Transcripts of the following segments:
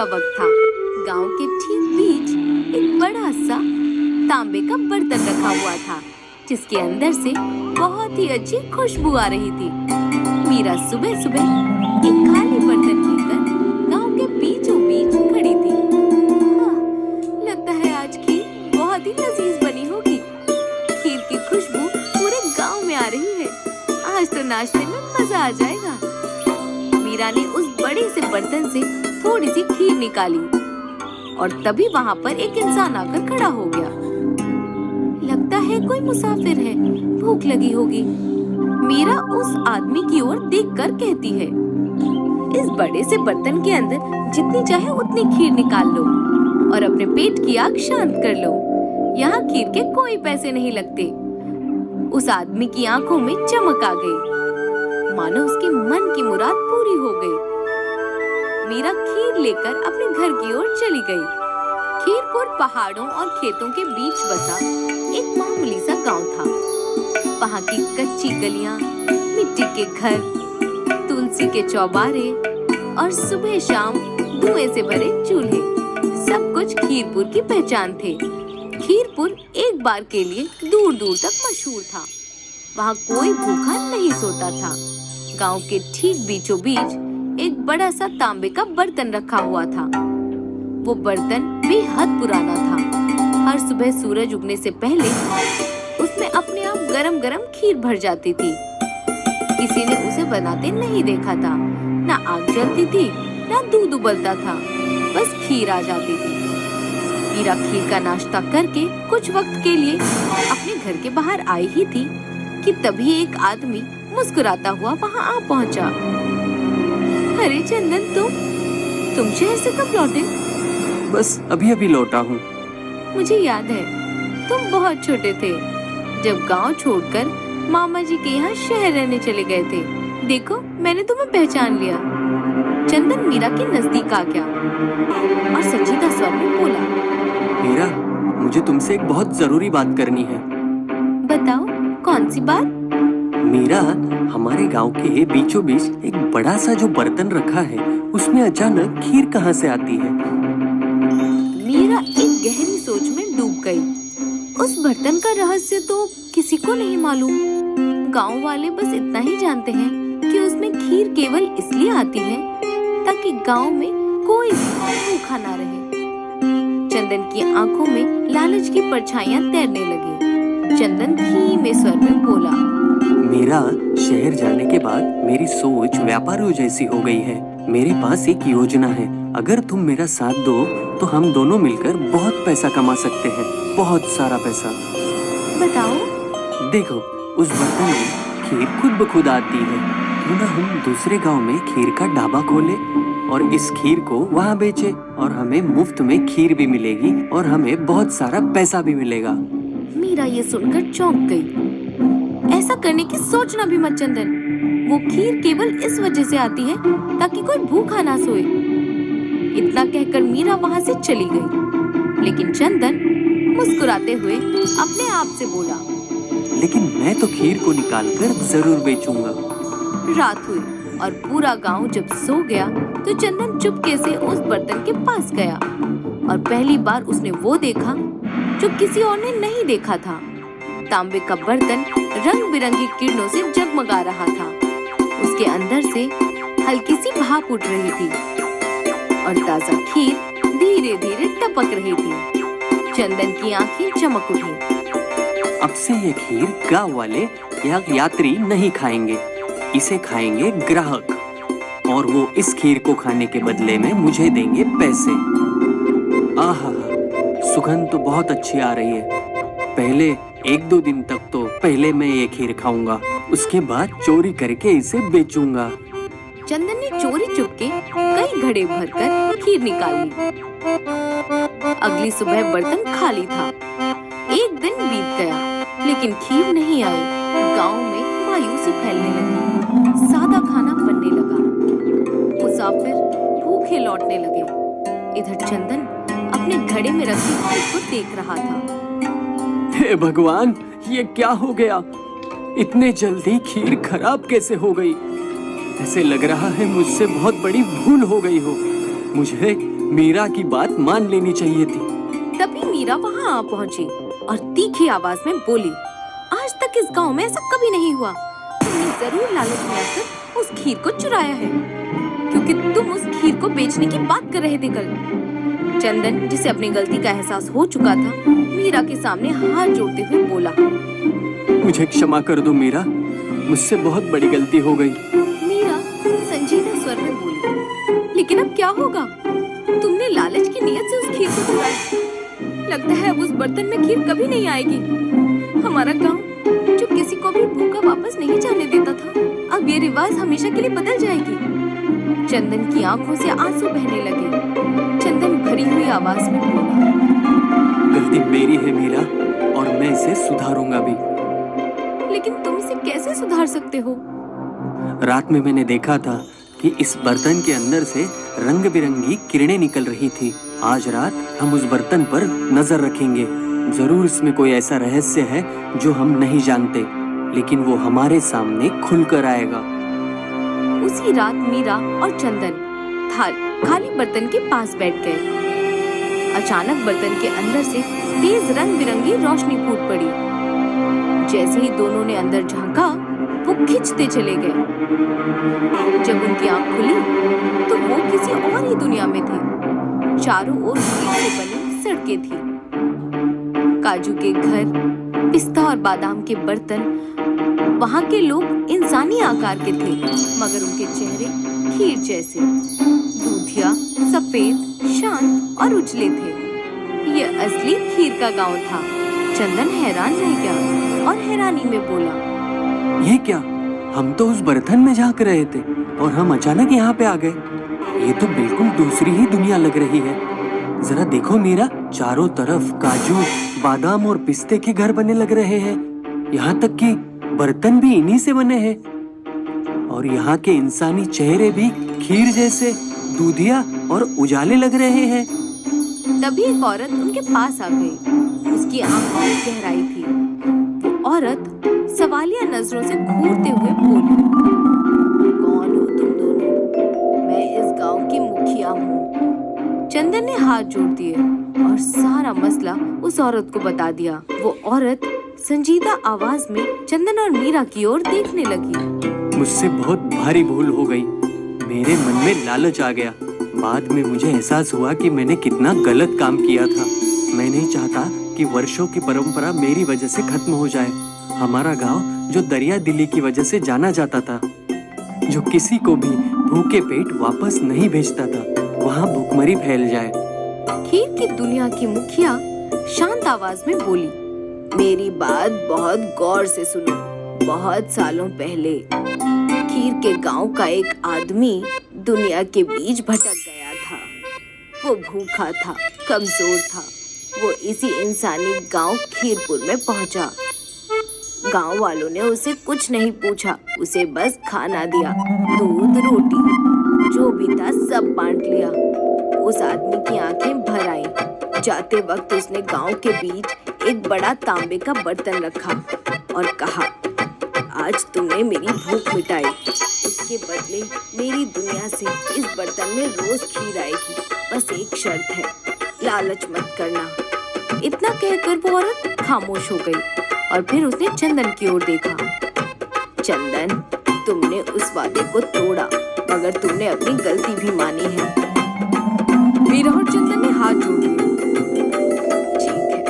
वक्त था। गांव के ठीक बीच एक बड़ा सा तांबे का बर्तन रखा हुआ था, जिसके अंदर से बहुत ही अच्छी खुशबू आ रही थी। मीरा सुबह सुबह एक खाली बर्तन लेकर गांव के बीचों बीच खड़ी थी। लगता है आज खीर बहुत ही लजीज बनी होगी। खीर की खुशबू पूरे गांव में आ रही है। आज तो नाश्ते में मजा आ जाएगा। मीरा ने उस बड़े से बर्तन से थोड़ी सी खीर निकाली और तभी वहाँ पर एक इंसान आकर खड़ा हो गया। लगता है कोई मुसाफिर है, भूख लगी होगी। मीरा उस आदमी की ओर देखकर कहती है, इस बड़े से बर्तन के अंदर जितनी चाहे उतनी खीर निकाल लो और अपने पेट की आग शांत कर लो। यहाँ खीर के कोई पैसे नहीं लगते। उस आदमी की आंखों में चमक आ गई, मानो उसके मन की मुराद पूरी हो गई। मीरा खीर लेकर अपने घर की ओर चली गई। खीरपुर पहाड़ों और खेतों के बीच बसा एक मामूली सा गांव था। वहाँ की कच्ची गलियां, मिट्टी के घर, तुलसी के चौबारे और सुबह शाम धुएं से भरे चूल्हे, सब कुछ खीरपुर की पहचान थे। खीरपुर एक बार के लिए दूर दूर तक मशहूर था। वहाँ कोई भूखा नहीं सोता था। गांव के ठीक बीचों बीच एक बड़ा सा तांबे का बर्तन रखा हुआ था। वो बर्तन बेहद पुराना था। हर सुबह सूरज उगने से पहले उसमें अपने आप गरम गरम खीर भर जाती थी। किसी ने उसे बनाते नहीं देखा था। ना आग जलती थी, ना दूध उबलता था, बस खीर आ जाती थी। मीरा खीर का नाश्ता करके कुछ वक्त के लिए अपने घर के बाहर आई ही थी कि तभी एक आदमी मुस्कुराता हुआ वहाँ आ पहुँचा। अरे चंदन, तुम शहर से कब लौटे? बस अभी अभी लौटा हूँ। मुझे याद है, तुम बहुत छोटे थे जब गांव छोड़कर मामा जी के यहाँ शहर रहने चले गए थे। देखो, मैंने तुम्हें पहचान लिया। चंदन मीरा के नजदीक आ गया और संजीदा स्वर में बोला, मीरा, मुझे तुमसे एक बहुत जरूरी बात करनी है। बताओ, कौन सी बात? मीरा, हमारे गांव के बीचों बीच एक बड़ा सा जो बर्तन रखा है, उसमें अचानक खीर कहाँ से आती है? मीरा एक गहरी सोच में डूब गई। उस बर्तन का रहस्य तो किसी को नहीं मालूम। गांव वाले बस इतना ही जानते हैं कि उसमें खीर केवल इसलिए आती है ताकि गांव में कोई भूखा ना रहे। चंदन की आंखों में लालच की परछाइयां तैरने लगी। चंदन धीमे स्वर में बोला, मीरा, शहर जाने के बाद मेरी सोच व्यापारियों जैसी हो गई है। मेरे पास एक योजना है। अगर तुम मेरा साथ दो तो हम दोनों मिलकर बहुत पैसा कमा सकते हैं, बहुत सारा पैसा। बताओ। देखो, उस बर्तन में खीर खुद ब खुद आती है। क्यों ना हम दूसरे गांव में खीर का ढाबा खोलें और इस खीर को वहाँ बेचें और हमें मुफ्त में खीर भी मिलेगी और हमें बहुत सारा पैसा भी मिलेगा। मीरा ये सुनकर चौंक गई। ऐसा करने की सोचना भी मत चंदन। वो खीर केवल इस वजह से आती है ताकि कोई भूखा ना सोए। इतना कहकर मीरा वहाँ से चली गई। लेकिन चंदन मुस्कुराते हुए अपने आप से बोला, लेकिन मैं तो खीर को निकालकर जरूर बेचूंगा। रात हुई और पूरा गांव जब सो गया तो चंदन चुपके से उस बर्तन के पास गया और पहली बार उसने वो देखा जो किसी और ने नहीं देखा था। तांबे का बर्तन रंग बिरंगी किरणों से जगमगा रहा था। उसके अंदर से हल्की सी भाप उठ रही थी और ताजा खीर धीरे धीरे टपक रही थी। चंदन की आंखें चमक उठी। अब से ये खीर गांव वाले या यात्री नहीं खाएंगे, इसे खाएंगे ग्राहक और वो इस खीर को खाने के बदले में मुझे देंगे पैसे। आहा, सुगंध तो बहुत अच्छी आ रही है। पहले 1-2 दिन तक तो पहले मैं ये खीर खाऊंगा, उसके बाद चोरी करके इसे बेचूंगा। चंदन ने चोरी चुपके कई घड़े भरकर खीर निकाल ली। अगली सुबह बर्तन खाली था। एक दिन बीत गया लेकिन खीर नहीं आई। गांव में मायूसी फैलने लगी। सादा खाना बनने लगा। मुसाफिर भूखे लौटने लगे। इधर चंदन अपने घड़े में रखी खीर को देख रहा था। हे भगवान, ये क्या हो गया? इतने जल्दी खीर खराब कैसे हो गई? ऐसे लग रहा है मुझसे बहुत बड़ी भूल हो गई हो। मुझे मीरा की बात मान लेनी चाहिए थी। तभी मीरा वहाँ आ पहुँची और तीखी आवाज में बोली, आज तक इस गांव में ऐसा कभी नहीं हुआ। तुमने जरूर लालच में आकर उस खीर को चुराया है, क्योंकि तुम उस खीर को बेचने की बात कर रहे थे कल। चंदन, जिसे अपनी गलती का एहसास हो चुका था, मीरा के सामने हाथ जोड़ते हुए बोला, मुझे क्षमा कर दो मीरा, मुझसे बहुत बड़ी गलती हो गई। मीरा संजीदा स्वर में बोली, लेकिन अब क्या होगा? तुमने लालच की नीयत से उस खीर को चुराया। लगता है अब उस बर्तन में खीर कभी नहीं आएगी। हमारा गांव जो किसी को भी भूखा वापस नहीं जाने देता था, अब ये रिवाज हमेशा के लिए बदल जाएगी। चंदन की आंखों से आंसू बहने लगे। चंदन भरी हुई आवाज में बोला, गलती मेरी है मीरा, और मैं इसे सुधारूंगा भी। लेकिन तुम इसे कैसे सुधार सकते हो? रात में मैंने देखा था कि इस बर्तन के अंदर से रंग बिरंगी किरणें निकल रही थी। आज रात हम उस बर्तन पर नजर रखेंगे। जरूर इसमें कोई ऐसा रहस्य है जो हम नहीं जानते, लेकिन वो हमारे सामने खुलकर आएगा। उसी रात मीरा और चंदन खाली बर्तन के पास बैठ गए। अचानक बर्तन के अंदर से तेज रंग बिरंगी रोशनी फूट पड़ी। जैसे ही दोनों ने अंदर झांका, वो खिंचते चले गए। जब उनकी आंख खुली तो वो किसी और ही दुनिया में थे। चारों ओर ईंट से बनी सड़कें थी, काजू के घर, पिस्ता और बादाम के बर्तन। वहाँ के लोग इंसानी आकार के थे, मगर उनके चेहरे खीर जैसे, दूधिया, सफेद, शांत और उजले थे। ये असली खीर का गांव था। चंदन हैरान रह गया और हैरानी में बोला, ये क्या? हम तो उस बर्तन में झांक रहे थे और हम अचानक यहाँ पे आ गए। ये तो बिल्कुल दूसरी ही दुनिया लग रही है। जरा देखो मीरा, चारों तरफ काजू, बादाम और पिस्ते के घर बने लग रहे हैं। यहाँ तक कि बर्तन भी इन्हीं से बने हैं। और यहाँ के इंसानी चेहरे भी खीर जैसे, दूधिया और उजाले लग रहे हैं। तभी एक औरत उनके पास आ गई। उसकी आंखों में गहराई थी। वो औरत सवालिया नजरों से घूरते हुए बोली, कौन हो तुम दोनों? मैं इस गांव की मुखिया हूँ। चंदन ने हाथ जोड़ दिए और सारा मसला उस औरत को बता दिया। वो औरत संजीदा आवाज में चंदन और मीरा की ओर देखने लगी। मुझसे बहुत भारी भूल हो गई। मेरे मन में लालच आ गया। बाद में मुझे एहसास हुआ कि मैंने कितना गलत काम किया था। मैं नहीं चाहता कि वर्षों की परंपरा मेरी वजह से खत्म हो जाए। हमारा गांव जो दरिया दिली की वजह से जाना जाता था, जो किसी को भी भूखे पेट वापस नहीं भेजता था, वहाँ भूखमरी फैल जाए। खीर की दुनिया की मुखिया शांत आवाज में बोली, मेरी बात बहुत गौर से सुनो। बहुत सालों पहले खीर के गांव का एक आदमी दुनिया के बीच भटक गया था। वो भूखा था, कमजोर था। वो इसी इंसानी गांव खीरपुर में पहुंचा। गांव वालों ने उसे कुछ नहीं पूछा, उसे बस खाना दिया। दूध, रोटी, जो भी था सब बांट लिया। उस आदमी की आंखें भर आईं। जाते वक्त उसने गांव के बीच एक बड़ा तांबे का बर्तन रखा और कहा, आज तुमने मेरी भूख मिटाई। इसके बदले मेरी दुनिया से इस बर्तन में रोज खीर आएगी। बस एक शर्त है, लालच मत करना। इतना कहकर वो औरत खामोश हो गई और फिर उसने चंदन की ओर देखा। चंदन, तुमने उस वादे को तोड़ा, मगर तुमने अपनी गलती भी मानी है। मीरा और चंदन ने हाथ जोड़ लिए। ठीक है,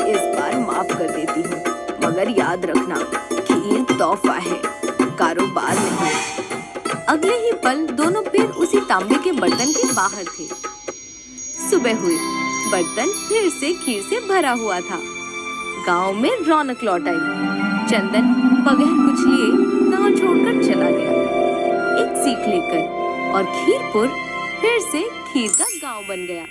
इस बार माफ कर देती हूँ, मगर याद रखना, खीर तोहफा है, कारोबार नहीं। अगले ही पल दोनों फिर उसी तांबे के बर्तन के बाहर थे। सुबह हुई, बर्तन फिर से खीर से भरा हुआ था। गांव में रौनक लौट आई। चंदन बगैर कुछ लिए गांव छोड़कर चला गया, एक सीख लेकर, और खीरपुर फिर से खीर का गांव बन गया।